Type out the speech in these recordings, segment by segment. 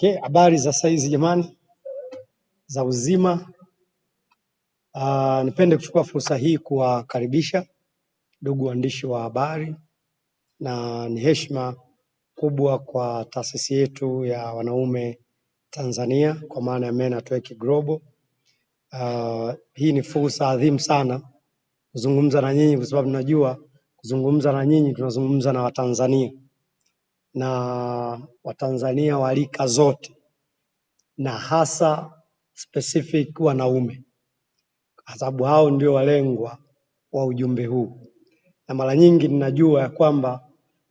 Okay, habari za saizi jamani, za uzima. Nipende kuchukua fursa hii kuwakaribisha ndugu waandishi wa habari, na ni heshima kubwa kwa taasisi yetu ya wanaume Tanzania kwa maana ya Men at Work Global. Hii ni fursa adhimu sana kuzungumza na nyinyi, kwa sababu najua kuzungumza na nyinyi tunazungumza na Watanzania, na Watanzania wa rika zote, na hasa specific wanaume, kwa sababu hao ndio walengwa wa ujumbe huu. Na mara nyingi ninajua ya kwamba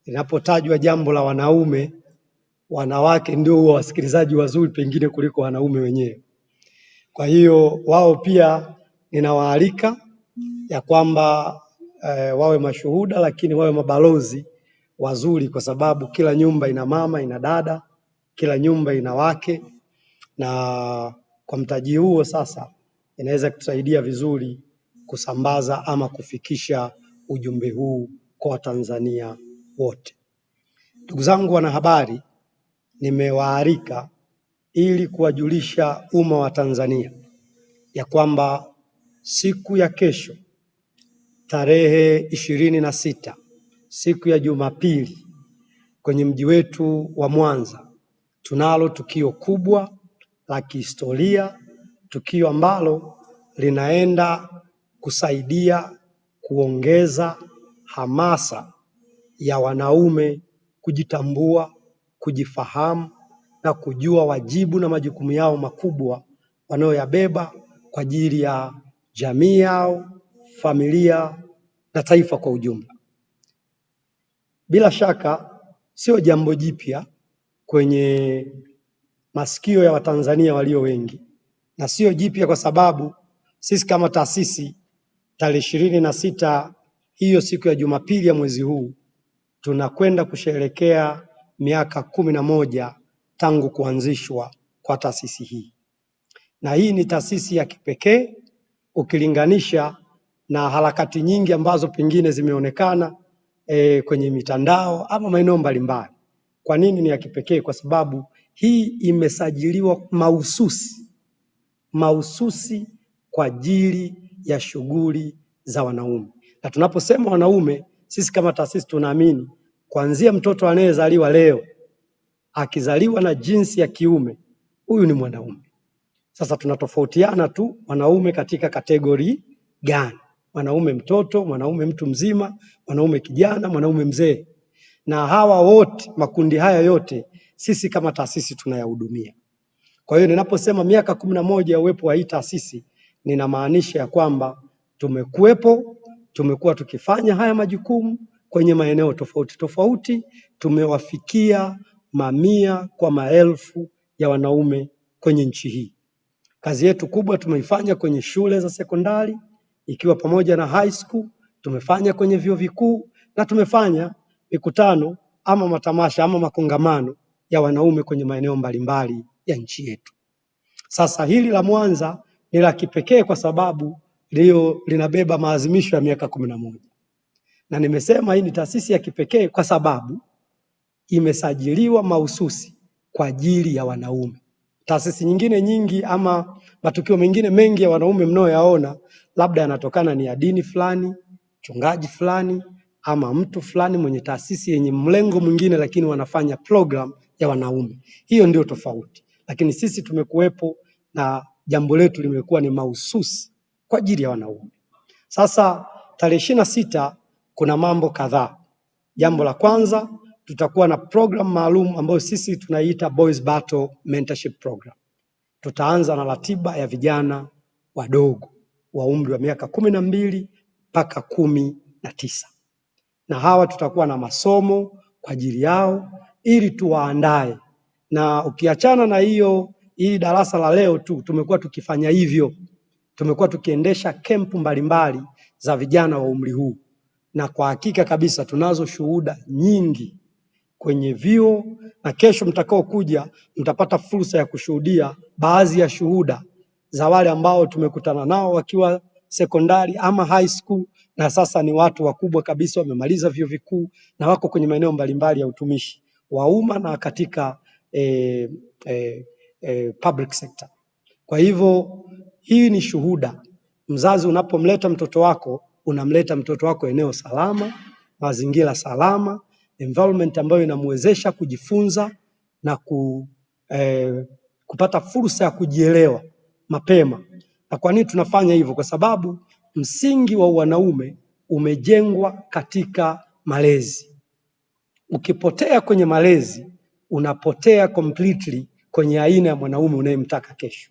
linapotajwa jambo la wanaume, wanawake ndio huwa wasikilizaji wazuri pengine kuliko wanaume wenyewe. Kwa hiyo wao pia ninawaalika ya kwamba wawe mashuhuda, lakini wawe mabalozi wazuri, kwa sababu kila nyumba ina mama, ina dada, kila nyumba ina wake, na kwa mtaji huo sasa inaweza kutusaidia vizuri kusambaza ama kufikisha ujumbe huu kwa Watanzania wote. Ndugu zangu wanahabari, nimewaalika ili kuwajulisha umma wa Tanzania ya kwamba siku ya kesho tarehe 26, siku ya Jumapili, kwenye mji wetu wa Mwanza tunalo tukio kubwa la kihistoria, tukio ambalo linaenda kusaidia kuongeza hamasa ya wanaume kujitambua, kujifahamu na kujua wajibu na majukumu yao makubwa wanayoyabeba kwa ajili ya jamii yao, familia na taifa kwa ujumla. Bila shaka sio jambo jipya kwenye masikio ya Watanzania walio wengi, na sio jipya kwa sababu sisi kama taasisi tarehe 26 hiyo siku ya Jumapili ya mwezi huu tunakwenda kusherehekea miaka 11 tangu kuanzishwa kwa taasisi hii. Na hii ni taasisi ya kipekee ukilinganisha na harakati nyingi ambazo pengine zimeonekana kwenye mitandao ama maeneo mbalimbali. Kwa nini ni ya kipekee? Kwa sababu hii imesajiliwa mahususi kwa ajili ya shughuli za wanaume. Na tunaposema wanaume, sisi kama taasisi tunaamini kuanzia mtoto anayezaliwa leo akizaliwa na jinsi ya kiume, huyu ni mwanaume. Sasa tunatofautiana tu wanaume katika kategori gani: mwanaume mtoto, mwanaume mtu mzima, mwanaume kijana, mwanaume mzee. Na hawa wote, makundi haya yote sisi kama taasisi tunayahudumia. Kwa hiyo ninaposema miaka 11 ya uwepo wa hii taasisi, ninamaanisha ya kwamba tumekuwa tukifanya haya majukumu kwenye maeneo tofauti tofauti, tumewafikia mamia kwa maelfu ya wanaume kwenye nchi hii. Kazi yetu kubwa tumeifanya kwenye shule za sekondari ikiwa pamoja na high school, tumefanya kwenye vyuo vikuu, na tumefanya mikutano ama matamasha ama makongamano ya wanaume kwenye maeneo mbalimbali ya nchi yetu. Sasa hili la Mwanza ni la kipekee kwa sababu leo linabeba maadhimisho ya miaka 11. Na nimesema hii ni taasisi ya kipekee kwa sababu imesajiliwa mahususi kwa ajili ya wanaume. Taasisi nyingine nyingi ama matukio mengine mengi ya wanaume mnayoyaona labda yanatokana ni ya dini fulani, mchungaji fulani, ama mtu fulani mwenye taasisi yenye mlengo mwingine, lakini wanafanya program ya wanaume. Hiyo ndio tofauti. Lakini sisi tumekuwepo na jambo letu limekuwa ni mahususi kwa ajili ya wanaume. Sasa tarehe 26 kuna mambo kadhaa. Jambo la kwanza, tutakuwa na program maalum ambayo sisi tunaiita Boys Battle Mentorship Program. Tutaanza na ratiba ya vijana wadogo wa umri wa miaka 12 mpaka 19. Na hawa tutakuwa na masomo kwa ajili yao ili tuwaandae. Na ukiachana na hii darasa la leo tu, tumekuwa tukifanya hivyo. Tumekuwa tukiendesha kempu mbalimbali za vijana wa umri huu. Na kwa hakika kabisa tunazo shuhuda nyingi kwenye vyuo, na kesho mtakao kuja mtapata fursa ya kushuhudia baadhi ya shuhuda za wale ambao tumekutana nao wakiwa sekondari ama high school, na sasa ni watu wakubwa kabisa, wamemaliza vyuo vikuu na wako kwenye maeneo mbalimbali ya utumishi wa umma na katika public sector. Kwa hivyo hii ni shuhuda. Mzazi unapomleta mtoto wako, unamleta mtoto wako eneo salama, mazingira salama, environment ambayo inamwezesha kujifunza na kupata fursa ya kujielewa mapema. Na kwa nini tunafanya hivyo? Kwa sababu msingi wa wanaume umejengwa katika malezi. Ukipotea kwenye malezi, unapotea completely kwenye aina ya mwanaume unayemtaka kesho.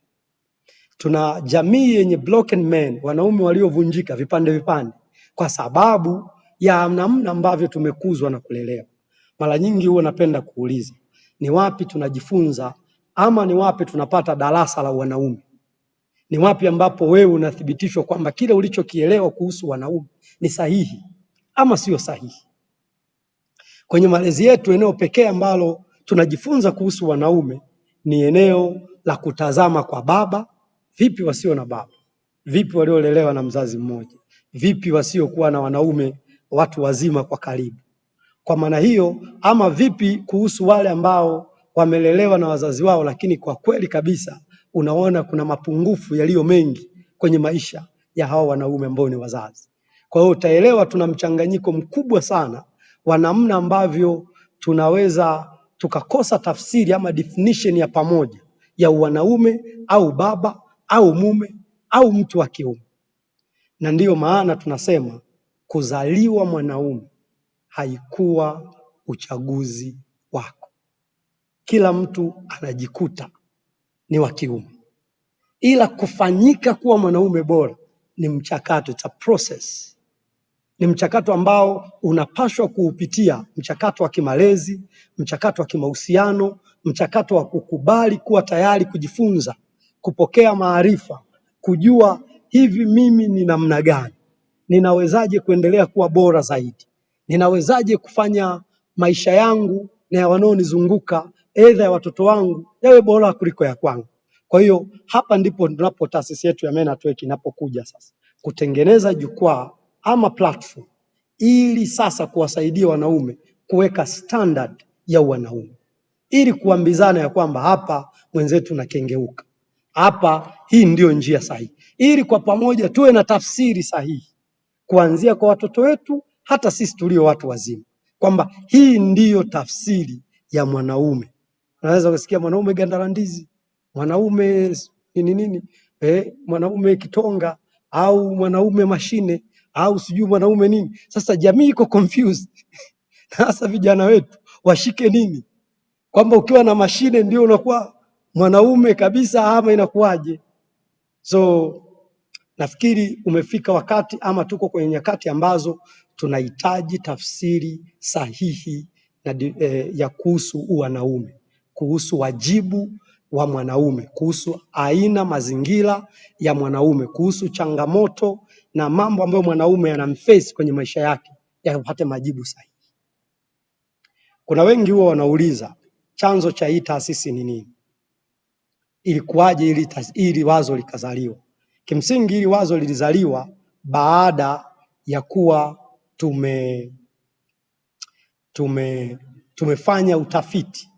Tuna jamii yenye broken men, wanaume waliovunjika vipande vipande, kwa sababu ya namna ambavyo tumekuzwa na kulelewa. Mara nyingi huwa napenda kuuliza, ni wapi tunajifunza ama ni wapi tunapata darasa la wanaume? Ni wapi ambapo wewe unathibitishwa kwamba kile ulichokielewa kuhusu wanaume ni sahihi ama sio sahihi? Kwenye malezi yetu, eneo pekee ambalo tunajifunza kuhusu wanaume ni eneo la kutazama kwa baba. Vipi wasio na baba? Vipi waliolelewa na mzazi mmoja? Vipi wasiokuwa na wanaume watu wazima kwa karibu? Kwa maana hiyo, ama vipi kuhusu wale ambao wamelelewa na wazazi wao, lakini kwa kweli kabisa unaona kuna mapungufu yaliyo mengi kwenye maisha ya hao wanaume ambao ni wazazi. Kwa hiyo utaelewa tuna mchanganyiko mkubwa sana wa namna ambavyo tunaweza tukakosa tafsiri ama definition ya pamoja ya wanaume au baba au mume au mtu wa kiume. Na ndiyo maana tunasema kuzaliwa mwanaume haikuwa uchaguzi wako. Kila mtu anajikuta ni wa kiume, ila kufanyika kuwa mwanaume bora ni mchakato, it's a process. Ni mchakato ambao unapaswa kuupitia, mchakato wa kimalezi, mchakato wa kimahusiano, mchakato wa kukubali kuwa tayari kujifunza, kupokea maarifa, kujua hivi mimi ni namna gani, ninawezaje kuendelea kuwa bora zaidi, ninawezaje kufanya maisha yangu na ya wanaonizunguka, aidha ya watoto wangu, yawe bora kuliko ya kwangu. Kwa hiyo hapa ndipo tunapo taasisi yetu ya Men at Work inapokuja sasa kutengeneza jukwaa ama platform ili sasa kuwasaidia wanaume kuweka standard ya wanaume, ili kuambizana ya kwamba hapa mwenzetu nakengeuka, hapa hii ndio njia sahihi, ili kwa pamoja tuwe na tafsiri sahihi kuanzia kwa watoto wetu hata sisi tulio watu wazima, kwamba hii ndiyo tafsiri ya mwanaume. Unaweza kusikia mwanaume gandarandizi, mwanaume nini, mwanaume kitonga, au mwanaume mashine, au sijui mwanaume nini. Sasa jamii iko confused. Sasa vijana wetu washike nini? Kwamba ukiwa na mashine ndio unakuwa mwanaume kabisa ama inakuwaje? So nafikiri umefika wakati ama tuko kwenye nyakati ambazo tunahitaji tafsiri sahihi ya kuhusu wanaume, kuhusu wajibu wa mwanaume, kuhusu aina mazingira ya mwanaume, kuhusu changamoto na mambo ambayo mwanaume anamface kwenye maisha yake yapate majibu sahihi. Kuna wengi huwa wanauliza chanzo cha hii taasisi ni nini? Ilikuwaje ili wazo likazaliwa? Kimsingi hili wazo lilizaliwa baada ya kuwa tumefanya utafiti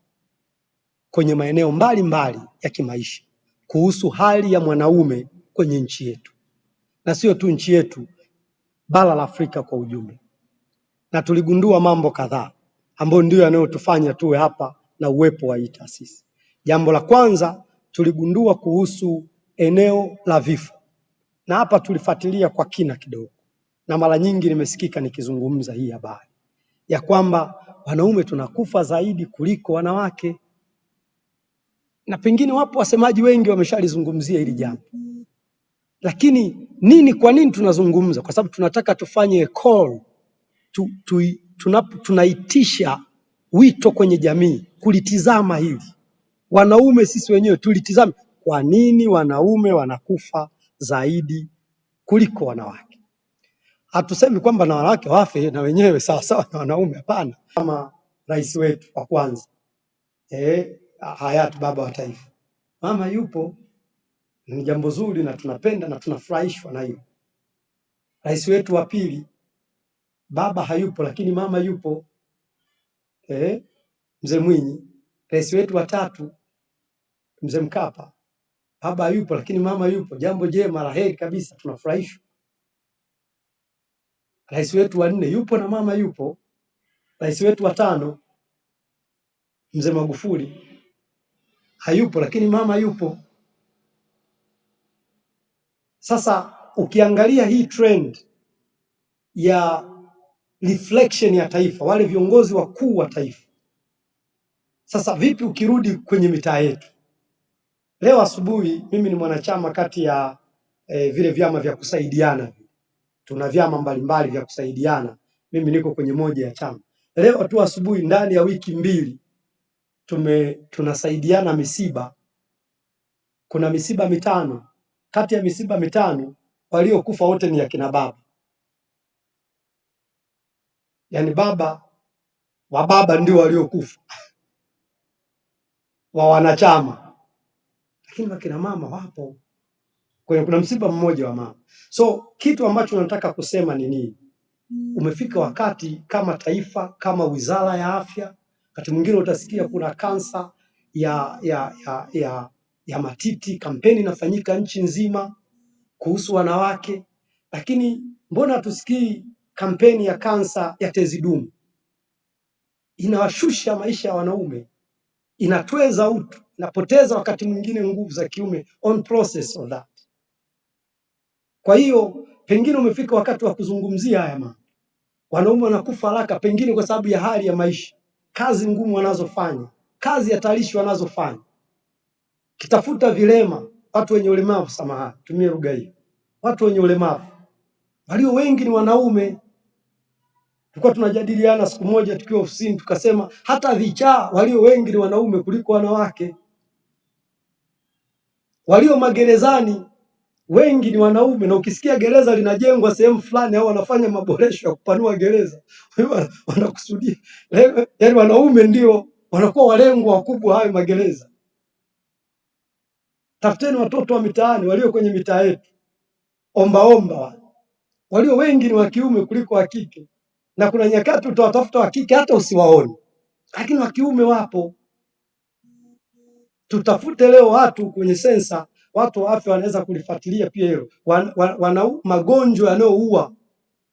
kwenye maeneo mbalimbali ya kimaisha kuhusu hali ya mwanaume kwenye nchi yetu, na sio tu nchi yetu, bara la Afrika kwa ujumla. Na tuligundua mambo kadhaa ambayo ndio yanayotufanya tuwe hapa na uwepo wa hii taasisi. Jambo la kwanza, tuligundua kuhusu eneo la vifo, na hapa tulifuatilia kwa kina kidogo, na mara nyingi nimesikika nikizungumza hii habari ya kwamba wanaume tunakufa zaidi kuliko wanawake, na pengine wapo wasemaji wengi wameshalizungumzia hili jambo. Lakini kwa nini tunazungumza? Kwa sababu tunataka tufanye call, tunaitisha wito kwenye jamii kulitizama hili. Wanaume sisi wenyewe tulitizame, kwa nini wanaume wanakufa zaidi kuliko wanawake? Hatusemi kwamba na wanawake wafe na wenyewe sawa sawa na wanaume, hapana. Kama rais wetu wa kwanza hayati baba wa taifa, mama yupo, ni jambo zuri na tunapenda na tunafurahishwa na hiyo. Rais wetu wa pili, baba hayupo lakini mama yupo, Mzee Mwinyi, rais wetu wa tatu Mzee Mkapa, baba yupo lakini mama yupo, jambo jema la heri kabisa, tunafurahishwa. Rais wetu wa 4 yupo na mama yupo. Rais wetu wa 5 Mzee Magufuli hayupo lakini mama yupo. Sasa ukiangalia hii trend ya reflection ya taifa, wale viongozi wakuu wa taifa, sasa vipi ukirudi kwenye mitaa yetu? Leo asubuhi mimi ni mwanachama kati ya vile vyama vya kusaidiana. Tuna vyama mbalimbali vya kusaidiana. Mimi niko kwenye moja ya chama. Leo tu asubuhi, ndani ya wiki 2 tunasaidiana misiba. Kuna misiba 5. Kati ya misiba 5 waliokufa wote ni akina baba. Yaani baba wa baba ndio waliokufa wa wanachama, lakini wakina mama wapo. Kuna msiba mmoja wa mama. So kitu ambacho nataka kusema ni nini? Umefika wakati kama taifa, kama wizara ya afya, wakati mwingine utasikia kuna kansa ya matiti, kampeni inafanyika nchi nzima kuhusu wanawake, lakini mbona tusikii kampeni ya kansa ya tezi dume? Inawashusha maisha ya wanaume, inatweza utu, inapoteza wakati mwingine nguvu za kiume on process of that. Kwa hiyo pengine umefika wakati wa kuzungumzia haya mambo. Wanaume wanakufa haraka pengine kwa sababu ya hali ya maisha, kazi ngumu wanazofanya, kazi hatarishi wanazofanya. Kitafuta vilema, watu wenye ulemavu, samahani, tumie lugha hiyo, watu wenye ulemavu walio wengi ni wanaume. Tulikuwa tunajadiliana siku moja tukiwa ofisini, tukasema hata vichaa walio wengi ni wanaume kuliko wanawake. Walio magerezani wengi ni wanaume, na ukisikia gereza linajengwa sehemu fulani au wanafanya maboresho ya kupanua gereza, wanakusudia yaani wanaume ndio wanakuwa walengwa wakubwa hayo magereza. Tafuteni watoto wa mitaani walio kwenye mitaa yetu, ombaomba, walio wengi ni wa kiume kuliko wa kike, na kuna nyakati utawatafuta wa kike hata usiwaone, lakini wa kiume wapo. Tutafute leo watu kwenye sensa, watu wa afya wanaweza kulifuatilia pia hilo. Wana magonjwa yanayoua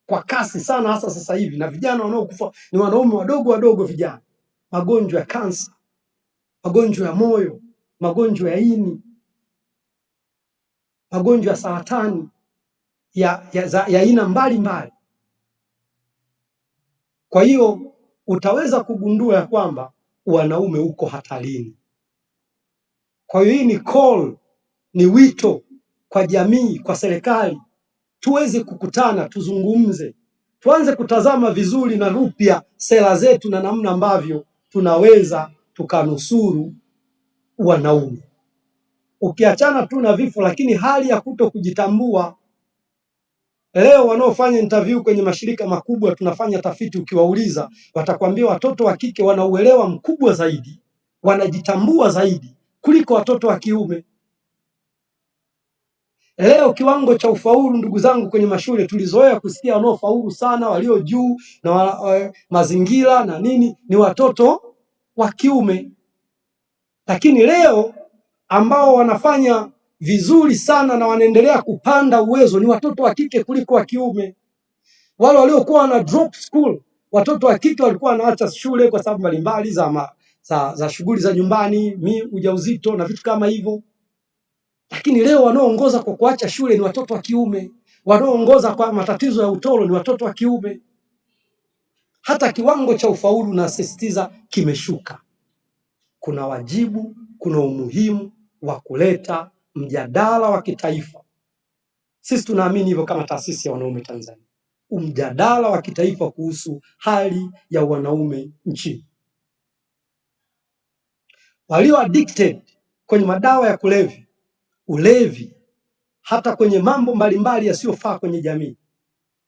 kwa kasi sana hasa sasa hivi, na vijana wanaokufa ni wanaume wadogo wadogo vijana. Magonjwa ya kansa, magonjwa ya moyo, magonjwa ya ini, magonjwa ya saratani ya aina mbalimbali. Kwa hiyo utaweza kugundua ya kwamba wanaume uko hatarini. Kwa hiyo hii ni call, ni wito kwa jamii, kwa serikali, tuweze kukutana, tuzungumze, tuanze kutazama vizuri na rupya sera zetu na namna ambavyo tunaweza tukanusuru wanaume. Ukiachana tu na vifo, lakini hali ya kuto kujitambua. Leo wanaofanya interview kwenye mashirika makubwa, tunafanya tafiti, ukiwauliza watakwambia watoto wa kike wana uelewa mkubwa zaidi, wanajitambua zaidi kuliko watoto wa kiume. Leo kiwango cha ufaulu, ndugu zangu, kwenye mashule tulizoea kusikia wanaofaulu sana, walio juu na mazingira na nini ni watoto wa kiume, lakini leo ambao wanafanya vizuri sana na wanaendelea kupanda uwezo ni watoto wa kike kuliko wa kiume. Wale waliokuwa wana drop school, watoto wa kike walikuwa wanaacha shule kwa sababu mbalimbali za shughuli za nyumbani, ujauzito na vitu kama hivyo. Lakini leo wanaoongoza kwa kuacha shule ni watoto wa kiume, wanaoongoza kwa matatizo ya utoro ni watoto wa kiume. Hata kiwango cha ufaulu nasisitiza kimeshuka. Kuna wajibu, kuna umuhimu wa kuleta mjadala wa kitaifa. Sisi tunaamini hivyo kama taasisi ya wanaume Tanzania. Mjadala wa kitaifa kuhusu hali ya wanaume nchini. Walio addicted kwenye madawa ya kulevya, ulevi, hata kwenye mambo mbalimbali yasiyofaa kwenye jamii.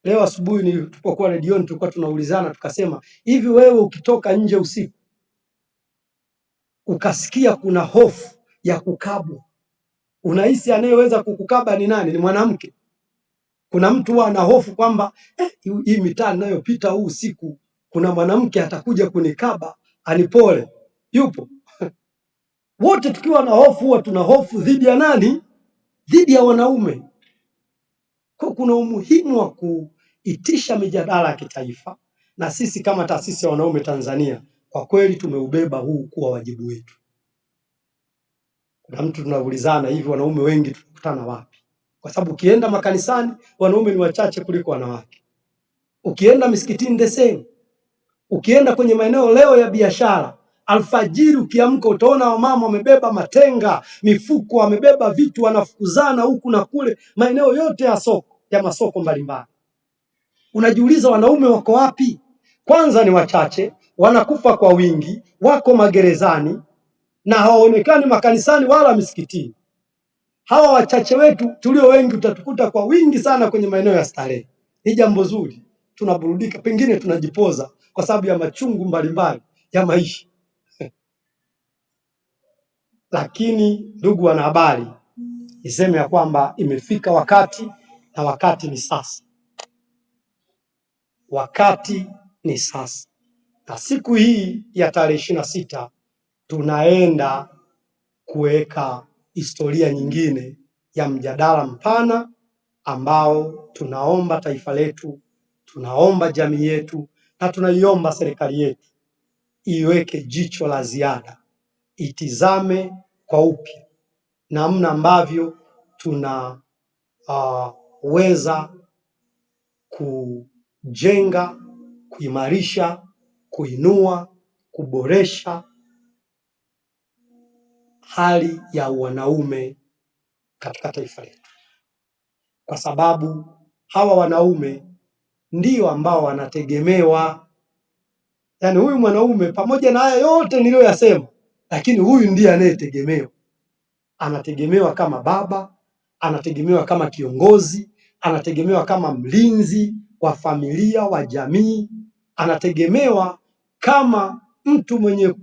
Leo asubuhi nilipokuwa redioni tulikuwa tunaulizana, tukasema hivi, wewe ukitoka nje usiku ukasikia kuna hofu ya kukabwa, unahisi anayeweza kukukaba ni nani? Ni mwanamke? Kuna mtu huwa ana hofu kwamba hii mitaa ninayopita huu usiku kuna mwanamke atakuja kunikaba anipole? Yupo? Wote tukiwa na hofu huwa tuna hofu dhidi ya nani? Dhidi ya wanaume. Kwa kuna umuhimu wa kuitisha mijadala ya kitaifa, na sisi kama taasisi ya wanaume Tanzania kwa kweli tumeubeba huu kuwa wajibu wetu. Kuna mtu tunaulizana hivi, wanaume wengi tunakutana wapi? Kwa sababu ukienda makanisani wanaume ni wachache kuliko wanawake. Ukienda misikitini the same. Ukienda kwenye maeneo leo ya biashara, alfajiri ukiamka utaona wamama wamebeba matenga, mifuko, wamebeba vitu, wanafukuzana huku na kule, maeneo yote ya soko, ya masoko mbalimbali. Unajiuliza wanaume wako wapi? Kwanza ni wachache, wanakufa kwa wingi, wako magerezani na hawaonekani makanisani wala misikitini. Hawa wachache wetu tulio wengi utatukuta kwa wingi sana kwenye maeneo ya starehe. Ni jambo zuri, tunaburudika, pengine tunajipoza kwa sababu ya machungu mbalimbali ya maisha. Lakini ndugu wanahabari, niseme ya kwamba imefika wakati, na wakati ni sasa. Wakati ni sasa, na siku hii ya tarehe 26 tunaenda kuweka historia nyingine ya mjadala mpana ambao tunaomba taifa letu, tunaomba jamii yetu, na tunaiomba serikali yetu iweke jicho la ziada, itizame kwa upya namna ambavyo tunaweza kujenga, kuimarisha, kuinua, kuboresha hali ya wanaume katika taifa letu, kwa sababu hawa wanaume ndio ambao wanategemewa. Yaani huyu mwanaume pamoja na haya yote niliyoyasema, lakini huyu ndiye anayetegemewa. Anategemewa kama baba, anategemewa kama kiongozi, anategemewa kama mlinzi wa familia, wa jamii, anategemewa kama mtu mwenye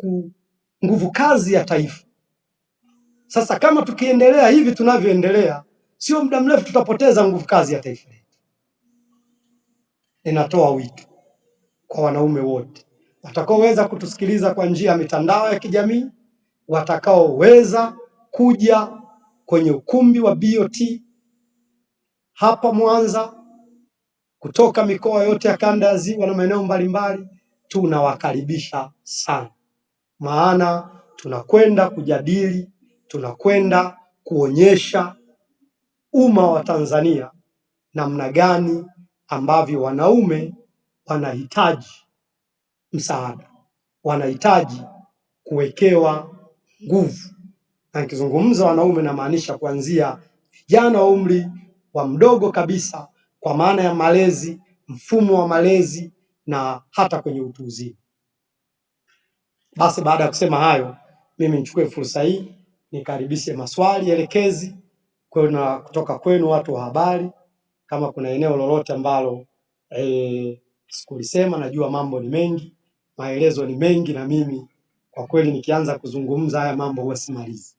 nguvu kazi ya taifa. Sasa kama tukiendelea hivi tunavyoendelea, sio muda mrefu tutapoteza nguvu kazi ya taifa letu. Ninatoa wito kwa wanaume wote watakaoweza kutusikiliza kwa njia ya mitandao ya kijamii, watakaoweza kuja kwenye ukumbi wa BOT hapa Mwanza, kutoka mikoa yote ya kanda ya Ziwa na maeneo mbalimbali, tunawakaribisha sana, maana tunakwenda kujadili, tunakwenda kuonyesha umma wa Tanzania namna gani ambavyo wanaume wanahitaji msaada, wanahitaji kuwekewa nguvu. Na nikizungumza wanaume namaanisha kuanzia vijana wa umri wa mdogo kabisa, kwa maana ya malezi, mfumo wa malezi na hata kwenye utu uzima. Basi baada ya kusema hayo, mimi nichukue fursa hii nikaribishe maswali elekezi kutoka kwenu watu wa habari. Kama kuna eneo lolote ambalo sikulisema, najua mambo ni mengi, maelezo ni mengi, na mimi kwa kweli nikianza kuzungumza haya mambo huwa simalizi.